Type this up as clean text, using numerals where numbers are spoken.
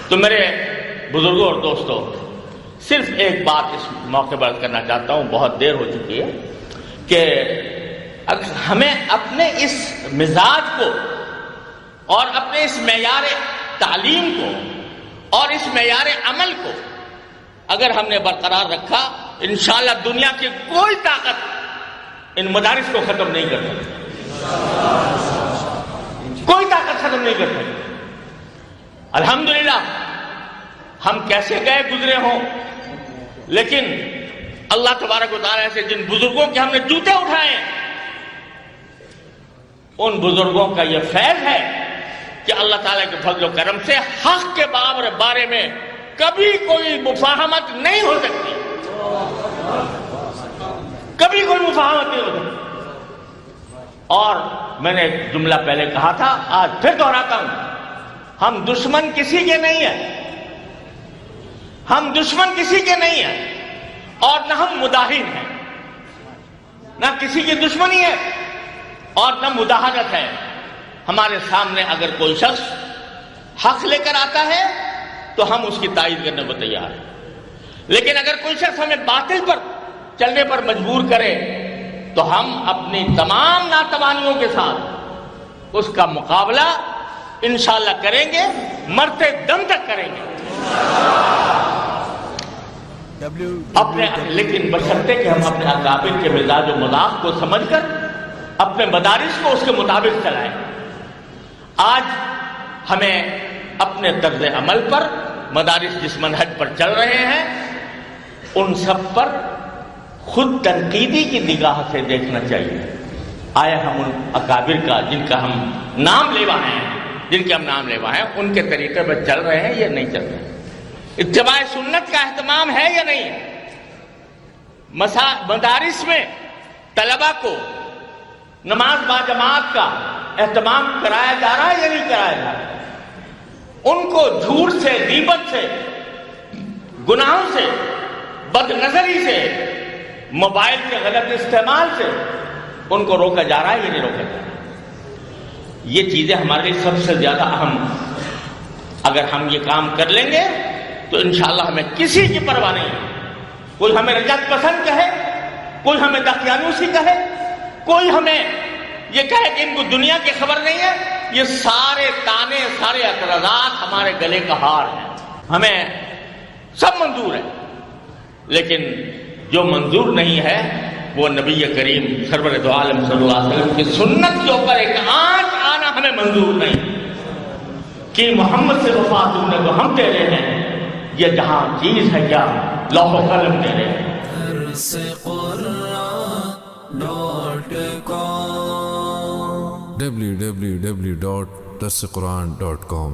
تو میرے بزرگوں اور دوستوں، صرف ایک بات اس موقع پر کرنا چاہتا ہوں، بہت دیر ہو چکی ہے، کہ ہمیں اپنے اس مزاج کو اور اپنے اس معیار تعلیم کو اور اس معیار عمل کو اگر ہم نے برقرار رکھا، انشاءاللہ دنیا کی کوئی طاقت ان مدارس کو ختم نہیں کر سکتی، کوئی طاقت ختم نہیں کر سکتی۔ الحمدللہ ہم کیسے گئے گزرے ہوں، لیکن اللہ تبارک و تعالیٰ سے جن بزرگوں کے ہم نے جوتے اٹھائے، ان بزرگوں کا یہ فیض ہے کہ اللہ تعالیٰ کے فضل و کرم سے حق کے بارے میں کبھی کوئی مفاہمت نہیں ہو سکتی، کبھی کوئی مفاہمت نہیں ہو سکتی۔ اور میں نے ایک جملہ پہلے کہا تھا، آج پھر دہراتا ہوں، ہم دشمن کسی کے نہیں ہیں، ہم دشمن کسی کے نہیں ہیں، اور نہ ہم مداہن ہیں، نہ کسی کی دشمنی ہے اور نہ مداہنت ہے۔ ہمارے سامنے اگر کوئی شخص حق لے کر آتا ہے تو ہم اس کی تائید کرنے کو تیار ہیں، لیکن اگر کوئی شخص ہمیں باطل پر چلنے پر مجبور کرے تو ہم اپنی تمام ناتوانیوں کے ساتھ اس کا مقابلہ انشاءاللہ کریں گے، مرتے دم تک کریں گے لیکن بشرطے کہ ہم اپنے اکابر کے مزاج و مذاق کو سمجھ کر اپنے مدارس کو اس کے مطابق چلائیں۔ آج ہمیں اپنے طرز عمل پر مدارس جس منہج پر چل رہے ہیں ان سب پر خود تنقیدی کی نگاہ سے دیکھنا چاہیے، آیا ہم ان اکابر کا جن کا ہم نام لیوا ہیں، ان کے طریقے پر چل رہے ہیں یا نہیں چل رہے ہیں، اتباع سنت کا اہتمام ہے یا نہیں ہے، مدارس میں طلبہ کو نماز با جماعت کا اہتمام کرایا جا رہا ہے یا نہیں کرایا جا رہا ہے، ان کو جھوٹ سے، غیبت سے، گناہوں سے، بد نظری سے، موبائل کے غلط استعمال سے ان کو روکا جا رہا ہے یا نہیں روکا جا رہا ہے۔ یہ چیزیں ہمارے لیے سب سے زیادہ اہم، اگر ہم یہ کام کر لیں گے تو انشاءاللہ ہمیں کسی کی پرواہ نہیں ہے، کوئی ہمیں رجعت پسند کہے، کوئی ہمیں دقیانوسی کہے، کوئی ہمیں یہ کہے کہ ان کو دنیا کی خبر نہیں ہے، یہ سارے تانے، سارے اعتراضات ہمارے گلے کا ہار ہیں، ہمیں سب منظور ہے، لیکن جو منظور نہیں ہے وہ نبی کریم سرور دو عالم صلی اللہ علیہ وسلم کی سنت کے اوپر ایک آنچ آنا ہمیں منظور نہیں کہ محمد سے وفا تم نے تو ہم تیرے ہیں، یہ جہاں چیز ہے کیا لوح و قلم تیرے ہیں۔ www.darsequran.com